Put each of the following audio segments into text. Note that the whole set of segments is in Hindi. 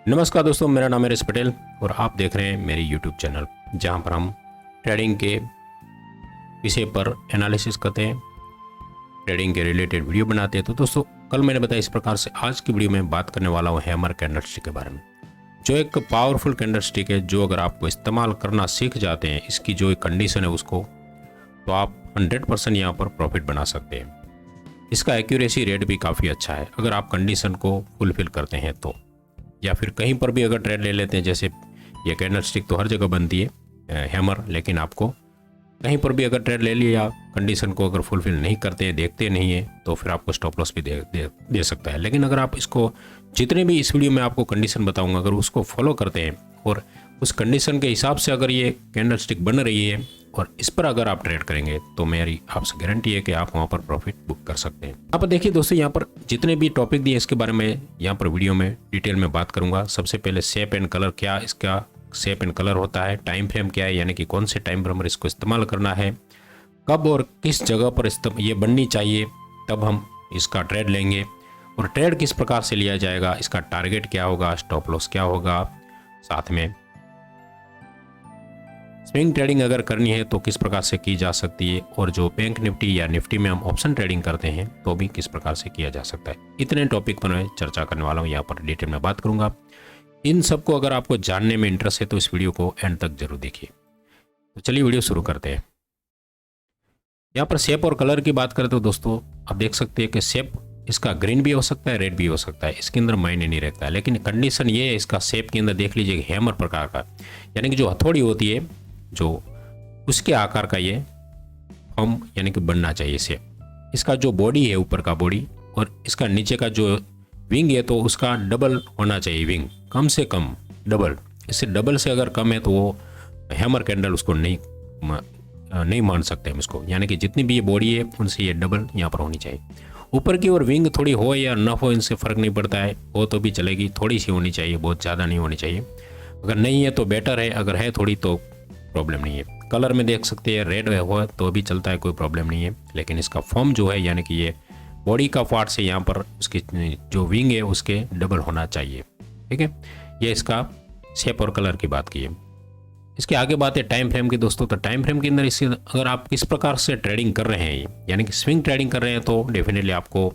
नमस्कार दोस्तों, मेरा नाम है रिस पटेल और आप देख रहे हैं मेरी यूट्यूब चैनल जहां पर हम ट्रेडिंग के विषय पर एनालिसिस करते हैं, ट्रेडिंग के रिलेटेड वीडियो बनाते हैं। तो दोस्तों, कल मैंने बताया इस प्रकार से आज की वीडियो में बात करने वाला हूं हैमर कैंडलस्टिक के बारे में, जो एक पावरफुल कैंडलस्टिक है, जो अगर आपको इस्तेमाल करना सीख जाते हैं, इसकी जो एक कंडीशन है उसको, तो आप 100% यहाँ पर प्रॉफिट बना सकते हैं। इसका एक्यूरेसी रेट भी काफ़ी अच्छा है अगर आप कंडीशन को फुलफिल करते हैं तो, या फिर कहीं पर भी अगर ट्रेड ले लेते हैं। जैसे ये कैंडलस्टिक तो हर जगह बनती है हैमर, लेकिन आपको कहीं पर भी अगर ट्रेड ले लिया, कंडीशन को अगर फुलफिल नहीं करते हैं, देखते नहीं है, तो फिर आपको स्टॉप लॉस भी दे सकता है। लेकिन अगर आप इसको, जितने भी इस वीडियो में आपको कंडीशन बताऊंगा, अगर उसको फॉलो करते हैं और उस कंडीशन के हिसाब से अगर ये कैंडलस्टिक बन रही है और इस पर अगर आप ट्रेड करेंगे, तो मेरी आपसे गारंटी है कि आप वहाँ पर प्रॉफिट बुक कर सकते हैं। यहाँ पर देखिए दोस्तों, यहाँ पर जितने भी टॉपिक दिए इसके बारे में यहाँ पर वीडियो में डिटेल में बात करूंगा। सबसे पहले शेप एंड कलर, क्या इसका शेप एंड कलर होता है, टाइम फ्रेम क्या है, यानी कि कौन से टाइम फ्रेम पर इसको इस्तेमाल करना है, कब और किस जगह पर ये बननी चाहिए, तब हम इसका ट्रेड लेंगे, और ट्रेड किस प्रकार से लिया जाएगा, इसका टारगेट क्या होगा, स्टॉप लॉस क्या होगा, साथ में स्विंग ट्रेडिंग अगर करनी है तो किस प्रकार से की जा सकती है, और जो बैंक निफ्टी या निफ्टी में हम ऑप्शन ट्रेडिंग करते हैं तो भी किस प्रकार से किया जा सकता है। इतने टॉपिक पर मैं चर्चा करने वाला हूँ, यहाँ पर डिटेल में बात करूंगा। इन सबको अगर आपको जानने में इंटरेस्ट है तो इस वीडियो को एंड तक जरूर देखिए। तो चलिए वीडियो शुरू करते हैं। यहाँ पर शेप और कलर की बात करें तो दोस्तों, आप देख सकते हैं कि शेप इसका ग्रीन भी हो सकता है, रेड भी हो सकता है, इसके अंदर मायने नहीं रखता है। लेकिन कंडीशन ये है, इसका शेप के अंदर देख लीजिए हैमर प्रकार का, यानी कि जो हथौड़ी होती है, जो उसके आकार का ये फॉर्म यानी कि बनना चाहिए शेप। इसका जो बॉडी है, ऊपर का बॉडी, और इसका नीचे का जो विंग है, तो उसका डबल होना चाहिए विंग, कम से कम डबल। इससे डबल से अगर कम है तो वो हैमर कैंडल उसको नहीं मान सकते हम इसको, यानी कि जितनी भी ये बॉडी है उनसे ये डबल यहाँ पर होनी चाहिए। ऊपर की ओर विंग थोड़ी हो या न हो, इनसे फ़र्क नहीं पड़ता है, हो तो भी चलेगी, थोड़ी सी होनी चाहिए, बहुत ज़्यादा नहीं होनी चाहिए। अगर नहीं है तो बेटर है, अगर है थोड़ी तो प्रॉब्लम नहीं है। कलर में देख सकते हैं रेड हो तो भी चलता है, कोई प्रॉब्लम नहीं है। लेकिन इसका फॉर्म जो है, यानी कि ये बॉडी का पार्ट से यहाँ पर उसकी जो विंग है उसके डबल होना चाहिए। ठीक है, ये इसका शेप और कलर की बात की है। इसके आगे बात है टाइम फ्रेम की दोस्तों। तो टाइम फ्रेम के अंदर इससे अगर आप किस प्रकार से ट्रेडिंग कर रहे हैं, यानी कि स्विंग ट्रेडिंग कर रहे हैं, तो डेफिनेटली आपको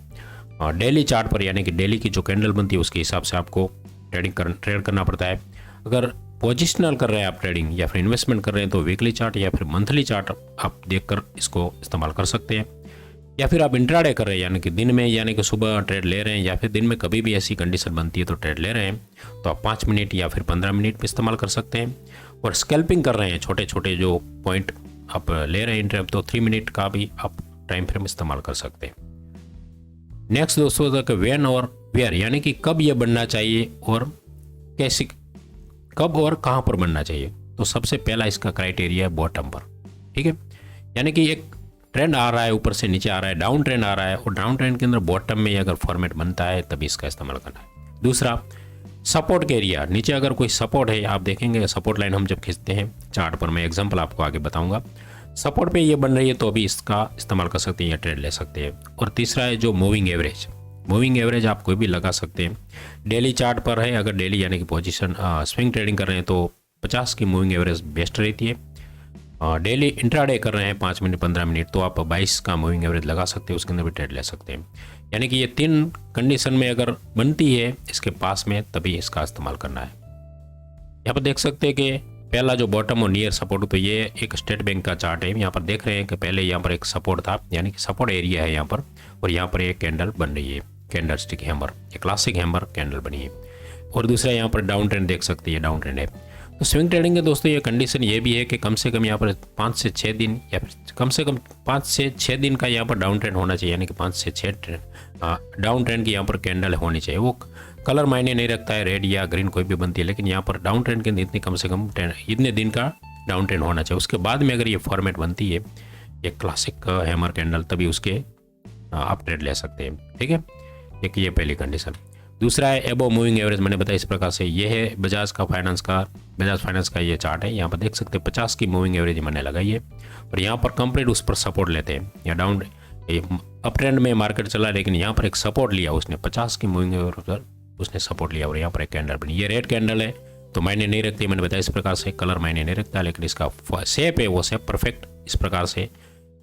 डेली चार्ट पर, यानी कि डेली की जो कैंडल बनती है उसके हिसाब से आपको ट्रेड करना पड़ता है। अगर पोजिशनल कर रहे हैं आप ट्रेडिंग या फिर इन्वेस्टमेंट कर रहे हैं, तो वीकली चार्ट या फिर मंथली चार्ट आप देखकर इसको इस्तेमाल कर सकते हैं। या फिर आप इंट्राडे कर रहे हैं, यानी कि दिन में, यानी कि सुबह ट्रेड ले रहे हैं, या फिर दिन में कभी भी ऐसी कंडीशन बनती है तो ट्रेड ले रहे हैं, तो आप 5 मिनट या फिर 15 मिनट में इस्तेमाल कर सकते हैं। और स्कैल्पिंग कर रहे हैं, छोटे छोटे जो पॉइंट आप ले रहे हैं तो 3 मिनट का भी आप टाइम फ्रेम इस्तेमाल कर सकते हैं। नेक्स्ट दोस्तों, व्हेन और वेयर, यानी कि कब यह बनना चाहिए और कैसे, कब और कहाँ पर बनना चाहिए। तो सबसे पहला इसका क्राइटेरिया है बॉटम पर। ठीक है, यानी कि एक ट्रेंड आ रहा है, ऊपर से नीचे आ रहा है, डाउन ट्रेंड आ रहा है, और डाउन ट्रेंड के अंदर बॉटम में अगर फॉर्मेट बनता है तभी इसका इस्तेमाल करना है। दूसरा, सपोर्ट के एरिया, नीचे अगर कोई सपोर्ट है, आप देखेंगे सपोर्ट लाइन हम जब खींचते हैं चार्ट पर, मैं एग्जांपल आपको आगे बताऊंगा, सपोर्ट पे ये बन रही है तो अभी इसका इस्तेमाल कर सकते हैं या ट्रेड ले सकते हैं। और तीसरा है जो मूविंग एवरेज। मूविंग एवरेज आप कोई भी लगा सकते हैं, डेली चार्ट पर है, अगर डेली यानी कि पोजीशन स्विंग ट्रेडिंग कर रहे हैं तो 50 की मूविंग एवरेज बेस्ट रहती है। डेली इंट्राडे कर रहे हैं 5 मिनट 15 मिनट, तो आप 22 का मूविंग एवरेज लगा सकते हैं, उसके अंदर भी ट्रेड ले सकते हैं। यानी कि ये 3 कंडीशन में अगर बनती है इसके पास में, तभी इसका इस्तेमाल करना है। यहाँ पर देख सकते हैं कि पहला जो बॉटम और नियर सपोर्ट, तो ये एक स्टेट बैंक का चार्ट है। यहाँ पर देख रहे हैं कि पहले यहाँ पर एक सपोर्ट था, यानी कि सपोर्ट एरिया है यहाँ पर, और यहाँ पर एक कैंडल बन रही है, कैंडलस्टिक हैमर, एक क्लासिक हैमर कैंडल बनी है। और दूसरा यहाँ पर डाउन ट्रेंड देख सकते हैं, डाउन ट्रेंड है। तो स्विंग ट्रेडिंग के दोस्तों ये कंडीशन ये भी है कि कम से कम यहाँ पर 5 से 6 दिन, या फिर कम से कम 5 से 6 दिन का यहाँ पर डाउन ट्रेंड होना चाहिए, यानी कि 5 से 6 डाउन ट्रेंड की यहाँ पर कैंडल होनी चाहिए। वो कलर मायने नहीं रखता है, रेड या ग्रीन कोई भी बनती है, लेकिन यहाँ पर डाउन ट्रेंड के इतनी कम से कम इतने दिन का डाउन ट्रेंड होना चाहिए। उसके बाद में अगर ये फॉर्मेट बनती है, ये क्लासिक हैमर कैंडल, तभी उसके आप ट्रेड ले सकते हैं। ठीक है, एक ये पहली कंडीशन। दूसरा है एबो मूविंग एवरेज, मैंने बताया इस प्रकार से, ये है बजाज फाइनेंस का ये चार्ट है। यहाँ पर देख सकते हैं 50 की मूविंग एवरेज मैंने लगाई है, और यहाँ पर कंप्लीट उस पर सपोर्ट लेते हैं, या डाउन अप ट्रेंड में मार्केट चला, लेकिन यहाँ पर एक सपोर्ट लिया उसने 50 की मूविंग एवरेज पर, उसने सपोर्ट लिया और यहाँ पर एक कैंडल बनी। ये रेड कैंडल है तो मायने नहीं रखती, मैंने बताया इस प्रकार से, कलर मायने नहीं रखता, लेकिन इसका शेप है वो शेप परफेक्ट इस प्रकार से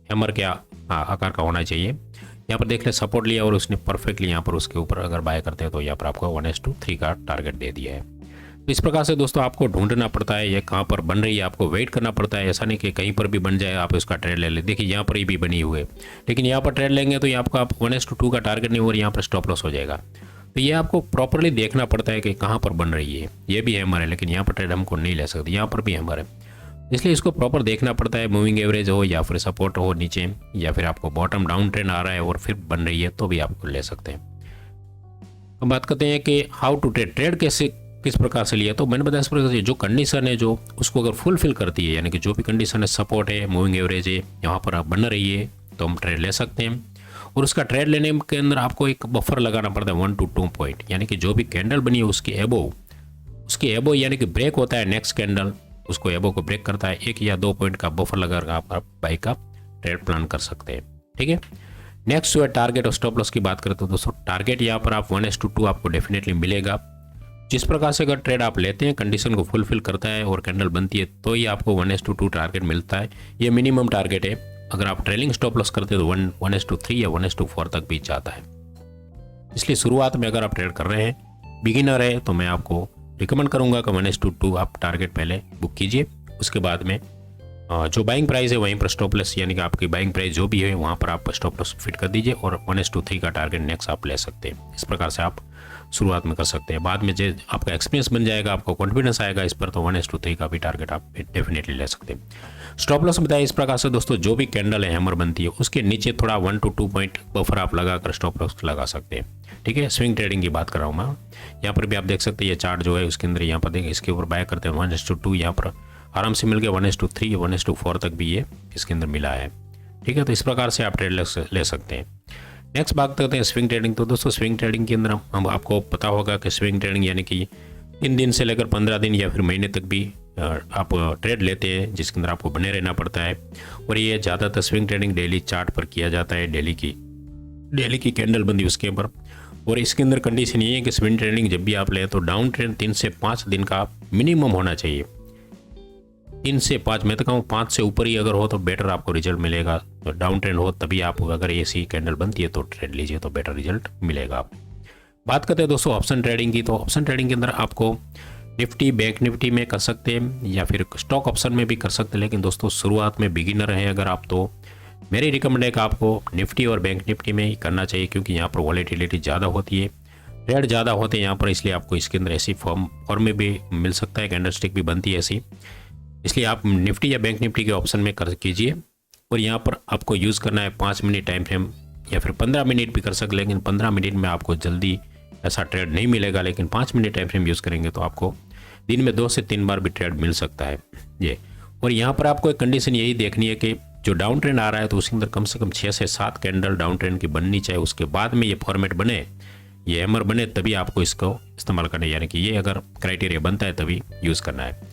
हैमर के आकार का होना चाहिए। यहाँ पर देख ले सपोर्ट लिया और उसने परफेक्टली यहाँ पर उसके ऊपर अगर बाय करते हैं तो यहाँ पर आपको 1:3 का टारगेट दे दिया है। तो इस प्रकार से दोस्तों आपको ढूंढना पड़ता है ये कहाँ पर बन रही है, आपको वेट करना पड़ता है। ऐसा नहीं कि कहीं पर भी बन जाए आप इसका ट्रेड ले ले। देखिए यहाँ पर भी बनी हुई है, लेकिन यहाँ पर ट्रेड लेंगे तो यहाँ आपका 1:2 का टारगेट नहीं और यहाँ पर स्टॉप लॉस हो जाएगा। तो ये आपको प्रॉपरली देखना पड़ता है कि कहाँ पर बन रही है। ये भी हैमर है लेकिन यहाँ पर ट्रेड हमको नहीं ले सकते, यहाँ पर भी हैमर है, इसलिए इसको प्रॉपर देखना पड़ता है। मूविंग एवरेज हो या फिर सपोर्ट हो नीचे, या फिर आपको बॉटम डाउन ट्रेंड आ रहा है और फिर बन रही है तो भी आपको ले सकते हैं। अब बात करते हैं कि हाउ टू ट्रेड कैसे किस प्रकार से लिया। तो मैंने बताया इस प्रकार से जो कंडीशन है जो उसको अगर फुलफिल करती है, यानी कि जो भी कंडीशन है, सपोर्ट है, मूविंग एवरेज है, यहाँ पर आप बन रही है तो हम ट्रेड ले सकते हैं। और उसका ट्रेड लेने के अंदर आपको एक बफर लगाना पड़ता है 1 to 2 पॉइंट, यानी कि जो भी कैंडल बनी है उसके एबो यानी कि ब्रेक होता है नेक्स्ट कैंडल, उसको एबो को ब्रेक करता है, 1 या 2 पॉइंट का बफर लगाकर आप बाई का ट्रेड प्लान कर सकते हैं। ठीक है, नेक्स्ट जो है टारगेट और स्टॉप लॉस की बात करें तो दोस्तों टारगेट यहाँ पर आप 1:2 आपको डेफिनेटली मिलेगा। जिस प्रकार से अगर ट्रेड आप लेते हैं कंडीशन को फुलफिल करता है और कैंडल बनती है तो ही आपको 1:2 टारगेट मिलता है। ये मिनिमम टारगेट है। अगर आप ट्रेलिंग स्टॉप लॉस करते हैं तो 1:3 या 1:4 तक भी जाता है। इसलिए शुरुआत में अगर आप ट्रेड कर रहे हैं, बिगिनर है, तो मैं आपको रिकमेंड करूंगा कि 1:2 आप टारगेट पहले बुक कीजिए। उसके बाद में जो बाइंग प्राइस है वहीं पर स्टॉप लॉस, यानी कि आपकी बाइंग प्राइस जो भी है वहाँ पर आप स्टॉप लॉस फिट कर दीजिए और 1:3 का टारगेट नेक्स्ट आप ले सकते हैं। इस प्रकार से आप शुरुआत में कर सकते हैं। बाद में जो आपका एक्सपीरियंस बन जाएगा, आपको कॉन्फिडेंस आएगा इस पर, तो 1:3 का भी टारगेट आप डेफिनेटली ले सकते हैं। स्टॉप लॉस बताया इस प्रकार से दोस्तों, जो भी कैंडल है हैमर बनती है उसके नीचे थोड़ा 1 to 2 पॉइंट बफर आप लगाकर स्टॉप लॉस लगा सकते हैं। ठीक है, स्विंग ट्रेडिंग की बात कर रहा हूँ मैं। यहाँ पर भी आप देख सकते हैं ये चार्ट जो है उसके अंदर यहाँ पर देखिए इसके ऊपर बाय करते हैं 1:2, यहाँ पर आराम से मिल गया 1:3, 1:4 तक भी ये इसके अंदर मिला है। ठीक है, तो इस प्रकार से आप ट्रेड ले सकते हैं। नेक्स्ट बात करते हैं स्विंग ट्रेडिंग। तो दोस्तों स्विंग ट्रेडिंग के अंदर हम आपको पता होगा कि स्विंग ट्रेडिंग यानी कि 3 दिन से लेकर 15 दिन या फिर महीने तक भी आप ट्रेड लेते हैं, जिसके अंदर आपको बने रहना पड़ता है। और ये ज़्यादातर स्विंग ट्रेडिंग डेली चार्ट पर किया जाता है, डेली की कैंडल बंदी उसके ऊपर। और इसके अंदर कंडीशन ये है कि स्विंग ट्रेडिंग जब भी आप लें तो डाउन ट्रेंड 3 से 5 दिन का मिनिमम होना चाहिए। 3 से 5, मैं तो कहूँ 5 से ऊपर ही अगर हो तो बेटर आपको रिजल्ट मिलेगा। तो डाउन ट्रेंड हो तभी आप, अगर ऐसी कैंडल बनती है तो ट्रेड लीजिए तो बेटर रिजल्ट मिलेगा आप। बात करते हैं दोस्तों ऑप्शन ट्रेडिंग की। तो ऑप्शन ट्रेडिंग के अंदर आपको निफ्टी, बैंक निफ्टी में कर सकते हैं या फिर स्टॉक ऑप्शन में भी कर सकते हैं। लेकिन दोस्तों शुरुआत में बिगिनर हैं अगर आप, तो मेरी रिकमेंड है कि आपको निफ्टी और बैंक निफ्टी में ही करना चाहिए, क्योंकि यहाँ पर वॉलेटिलिटी ज़्यादा होती है, ट्रेड ज़्यादा होते हैं यहाँ पर, इसलिए आपको इसके अंदर ऐसी फॉर्म में भी मिल सकता है, कैंडलस्टिक भी बनती है ऐसी। इसलिए आप निफ्टी या बैंक निफ्टी के ऑप्शन में कर कीजिए। और यहाँ पर आपको यूज़ करना है 5 मिनट टाइम फ्रेम या फिर 15 मिनट भी कर सकते, लेकिन 15 मिनट में आपको जल्दी ऐसा ट्रेड नहीं मिलेगा। लेकिन 5 मिनट टाइम फ्रेम यूज़ करेंगे तो आपको दिन में 2 से 3 बार भी ट्रेड मिल सकता है ये। और यहाँ पर आपको एक कंडीशन यही देखनी है कि जो डाउन ट्रेंड आ रहा है तो उसके अंदर कम से कम 6 से 7 कैंडल डाउन ट्रेंड की बननी चाहिए। उसके बाद में ये फॉर्मेट बने, ये हैमर बने, तभी आपको इसको इस्तेमाल करना है, यानी कि ये अगर क्राइटेरिया बनता है तभी यूज़ करना है।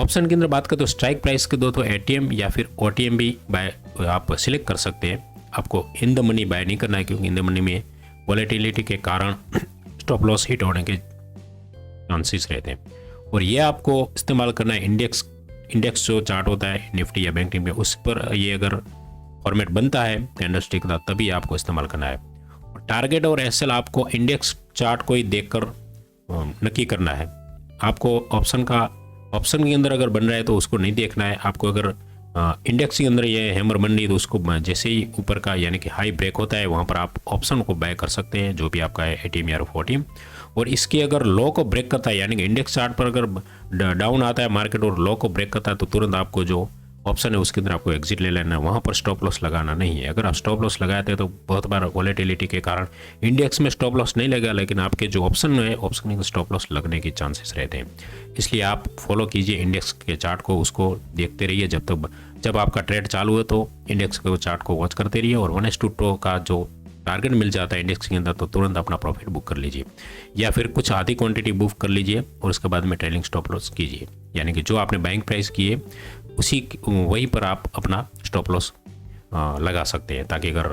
ऑप्शन के अंदर बात करें तो स्ट्राइक प्राइस के दो तो एटीएम या फिर ओटीएम भी बाय आप सिलेक्ट कर सकते हैं। आपको इन द मनी बाय नहीं करना है, क्योंकि इन द मनी में वॉलेटिलिटी के कारण स्टॉप लॉस हिट होने के चांसेस रहते हैं। और ये आपको इस्तेमाल करना है इंडेक्स जो चार्ट होता है निफ्टी या बैंक निफ्टी में, उस पर ये अगर फॉर्मेट बनता है कैंडलस्टिक का तभी आपको इस्तेमाल करना है। और टारगेट और एसएल आपको इंडेक्स चार्ट को ही देखकर नक्की करना है। आपको ऑप्शन के अंदर अगर बन रहा है तो उसको नहीं देखना है। आपको अगर इंडेक्स के अंदर ये हैमर बन रही है तो उसको जैसे ही ऊपर का यानी कि हाई ब्रेक होता है वहाँ पर आप ऑप्शन को बाय कर सकते हैं, जो भी आपका है एटीएम या फोर्टीम। और इसके अगर लो को ब्रेक करता है, यानी कि इंडेक्स चार्ट पर अगर डाउन आता है मार्केट और लो को ब्रेक करता है, तो तुरंत आपको जो ऑप्शन है उसके अंदर आपको एग्जिट ले लेना है, वहाँ पर स्टॉप लॉस लगाना नहीं है। अगर आप स्टॉप लॉस लगाते हैं तो बहुत बार वॉलेटिलिटी के कारण इंडेक्स में स्टॉप लॉस नहीं लगा, लेकिन आपके जो ऑप्शन है ऑप्शन में स्टॉप लॉस लगने के चांसेस रहते हैं। इसलिए आप फॉलो कीजिए इंडेक्स के चार्ट को, उसको देखते रहिए जब आपका ट्रेड चालू है तो इंडेक्स के चार्ट को वॉच करते रहिए। और 1:2 का जो टारगेट मिल जाता है इंडेक्स के अंदर तो तुरंत अपना प्रॉफिट बुक कर लीजिए, या फिर कुछ आधी क्वांटिटी बुक कर लीजिए और उसके बाद में ट्रेलिंग स्टॉप लॉस कीजिए, यानी कि जो आपने बाइंग प्राइस की है वहीं पर आप अपना स्टॉप लॉस लगा सकते हैं, ताकि अगर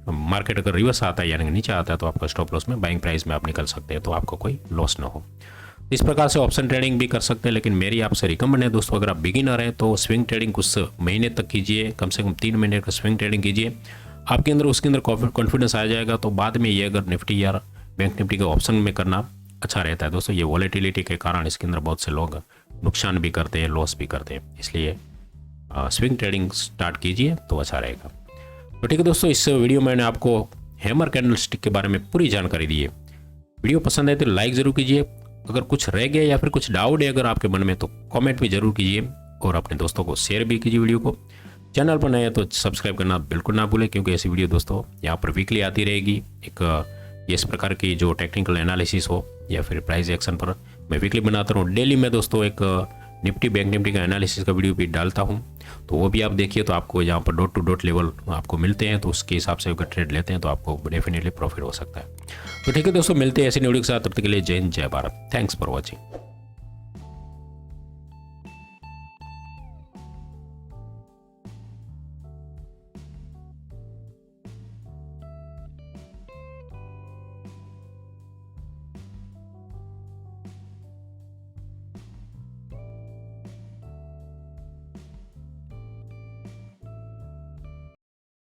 मार्केट अगर रिवर्स आता है यानी नीचे आता है तो आपका स्टॉप लॉस में बाइंग प्राइस में आप निकल सकते हैं, तो आपको कोई लॉस ना हो। इस प्रकार से ऑप्शन ट्रेडिंग भी कर सकते हैं, लेकिन मेरी आपसे रिकमेंड है दोस्तों, अगर आप बिगिनर हैं तो स्विंग ट्रेडिंग कुछ महीने तक कीजिए, कम से कम 3 महीने का स्विंग ट्रेडिंग कीजिए। आपके अंदर उसके अंदर कॉन्फिडेंस आ जाएगा, तो बाद में ये अगर निफ्टी या बैंक निफ्टी के ऑप्शन में करना अच्छा रहता है दोस्तों। ये वॉलेटिलिटी के कारण इसके अंदर बहुत से लोग नुकसान भी करते हैं, लॉस भी करते हैं, इसलिए स्विंग ट्रेडिंग स्टार्ट कीजिए तो अच्छा रहेगा। तो ठीक है दोस्तों, इस वीडियो में मैंने आपको हैमर कैंडलस्टिक के बारे में पूरी जानकारी दी है। वीडियो पसंद आए तो लाइक ज़रूर कीजिए, अगर कुछ रह गया या फिर कुछ डाउट है अगर आपके मन में तो कमेंट भी जरूर कीजिए, और अपने दोस्तों को शेयर भी कीजिए वीडियो को। चैनल पर नए हैं तो सब्सक्राइब करना बिल्कुल ना भूलें, क्योंकि ऐसी वीडियो दोस्तों यहाँ पर वीकली आती रहेगी। इस प्रकार की जो टेक्निकल एनालिसिस हो या फिर प्राइस एक्शन पर मैं वीकली बनाता हूँ। डेली में दोस्तों एक निफ्टी बैंक निफ्टी का एनालिसिस का वीडियो भी डालता हूँ, तो वो भी आप देखिए, तो आपको यहाँ पर डॉट टू डॉट लेवल आपको मिलते हैं, तो उसके हिसाब से अगर ट्रेड लेते हैं तो आपको डेफिनेटली प्रॉफिट हो सकता है। तो ठीक है दोस्तों, मिलते हैं ऐसी वीडियो के साथ, तब तक के लिए जय हिंद जय भारत। Thanks for watching.